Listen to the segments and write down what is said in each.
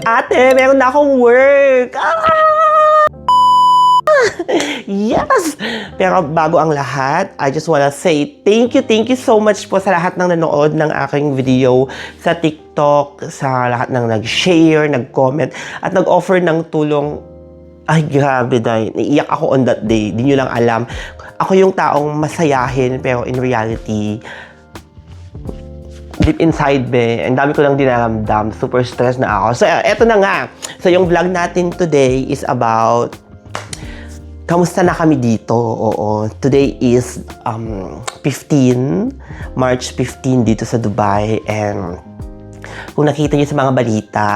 Ate, meron na akong work! Yes! Pero bago ang lahat, I just wanna say thank you so much po sa lahat ng nanood ng aking video sa TikTok, sa lahat ng nag-share, nag-comment, at nag-offer ng tulong. Ay, grabe dahil naiiyak ako on that day. Di nyo lang alam. Ako yung taong masayahin, pero in reality, deep inside ang dami ko lang dinaramdam. Super stressed na ako. So, eto na nga. So, yung vlog natin today is about kamusta na kami dito. Oo. Today is March 15 dito sa Dubai. And kung nakita niyo sa mga balita,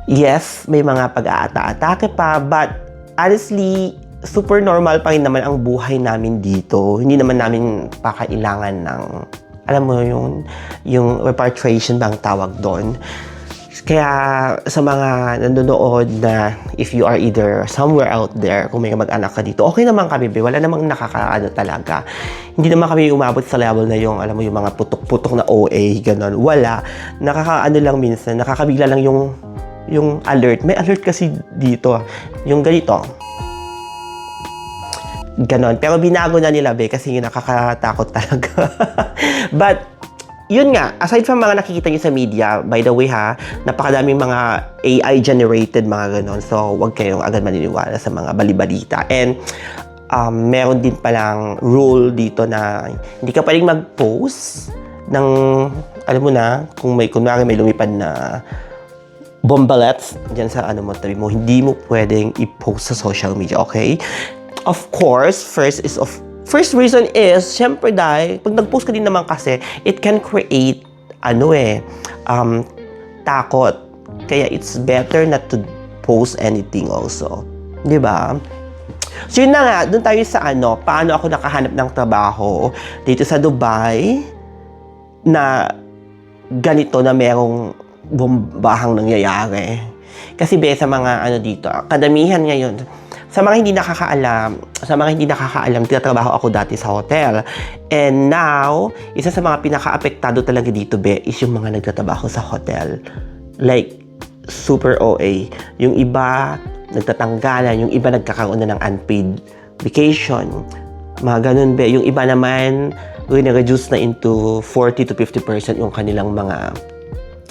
yes, may mga pag-aata-atake pa. But honestly, super normal pa rin naman ang buhay namin dito. Hindi naman namin pakailangan ng, alam mo yung repatriation bang tawag doon. Kaya sa mga nanonood na if you are either somewhere out there, kung may mag-anak ka dito, okay naman kami, wala namang nakakaano talaga. Hindi naman kami umabot sa level na yung, alam mo, yung mga putok-putok na OA, ganon. Wala. Nakakaano lang minsan, nakakabigla lang yung alert. May alert kasi dito, yung ganito. Ganon. Pero binago na nila, kasi yung nakakatakot talaga. But, yun nga, aside from mga nakikita nyo sa media, by the way napakadaming mga AI-generated mga ganon. So, huwag kayong agad maniniwala sa mga balibalita. And, meron din palang rule dito na hindi ka pwedeng mag-post ng, alam mo na, kung kunwari may lumipad na bombalets dyan sa tabi mo, hindi mo pwedeng i-post sa social media, okay? Of course, first reason is, syempre dahil, pag nag-post ka din naman kasi, it can create, takot. Kaya it's better not to post anything also. Di ba? So yun na nga, dun tayo sa paano ako nakahanap ng trabaho dito sa Dubai na ganito na merong bombahang nangyayari. Kasi sa mga dito, kadamihan ngayon, sa mga hindi nakakaalam, tinatrabaho ako dati sa hotel. And now, isa sa mga pinaka-apektado talaga dito, is yung mga nagtatrabaho sa hotel. Like, super OA. Yung iba, nagtatanggalan. Yung iba, nagkakaroon na ng unpaid vacation. Mga ganun, Yung iba naman, reduce na into 40 to 50% yung kanilang mga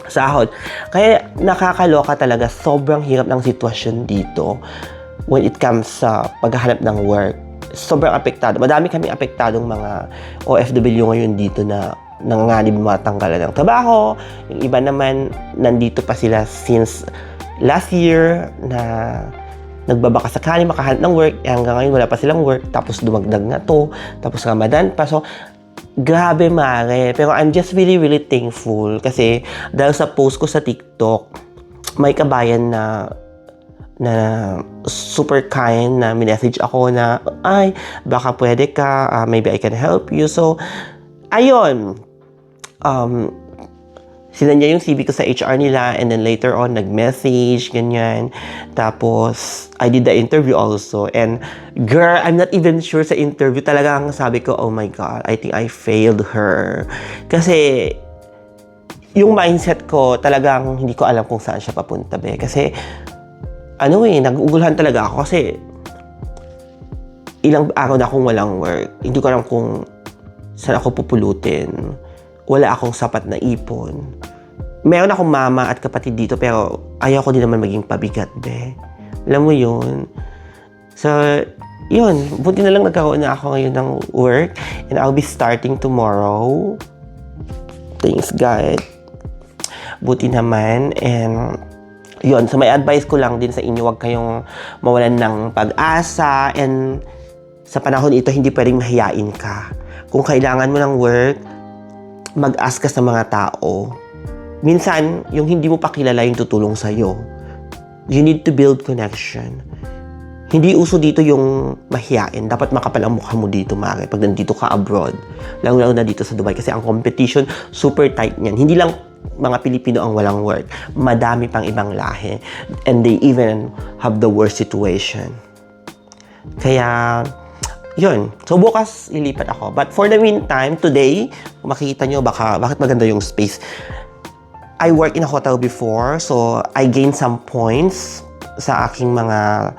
sahod. Kaya nakakaloka talaga. Sobrang hirap ng sitwasyon dito when it comes sa paghahanap ng work. Sobrang apektado. Madami kaming apektadong mga OFW ngayon dito na nanganganib matanggalan ng trabaho. Yung iba naman, nandito pa sila since last year na nagbabaka sakali makahanap ng work. Hanggang ngayon wala pa silang work. Tapos dumagdag na to. Tapos Ramadan pa. So, grabe mare. Pero I'm just really thankful kasi dahil sa post ko sa TikTok, may kabayan na super kind na minessage ako na, ay, baka pwede ka, maybe I can help you. So, ayun. Sinanya yung CV ko sa HR nila and then later on, nag-message, ganyan. Tapos, I did the interview also. And, girl, I'm not even sure sa interview. Talagang sabi ko, oh my God, I think I failed her. Kasi, yung mindset ko, talagang hindi ko alam kung saan siya papunta, Kasi, nag-uguluhan talaga ako kasi ilang araw na akong walang work. Hindi ko alam kung saan ako pupulutin. Wala akong sapat na ipon. Meron akong mama at kapatid dito pero ayaw ko din naman maging pabigat, Alam mo yun? So, yun. Buti na lang nagkaroon na ako ngayon ng work and I'll be starting tomorrow. Thanks, God. Buti naman and yun, so may advice ko lang din sa inyo, huwag kayong mawalan ng pag-asa and sa panahon ito, hindi pwedeng mahiyain ka. Kung kailangan mo ng work, mag-ask ka sa mga tao. Minsan, yung hindi mo pa kilala yung tutulong sa'yo. You need to build connection. Hindi uso dito yung mahiyain. Dapat makapal ang mukha mo dito, Mare, pag nandito ka abroad. Lalo na dito sa Dubai kasi ang competition, super tight niyan. Hindi lang mga Pilipino ang walang work. Madami pang ibang lahi. And they even have the worst situation. Kaya, yun. So, bukas ilipat ako. But for the meantime, today, kung makikita nyo, bakit maganda yung space. I worked in a hotel before, so I gained some points sa aking mga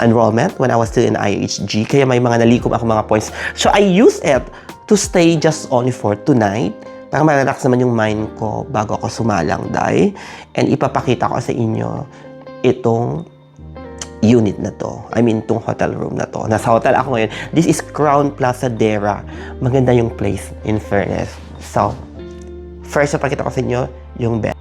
enrollment when I was still in IHG. Kaya may mga nalikom ako mga points. So, I used it to stay just only for tonight. Para ma-relax naman yung mind ko bago ako sumalang, day. And ipapakita ko sa inyo itong unit na to. I mean, itong hotel room na to. Nasa hotel ako ngayon. This is Crown Plaza Dera. Maganda yung place, in fairness. So, first, napakita ko sa inyo yung bed.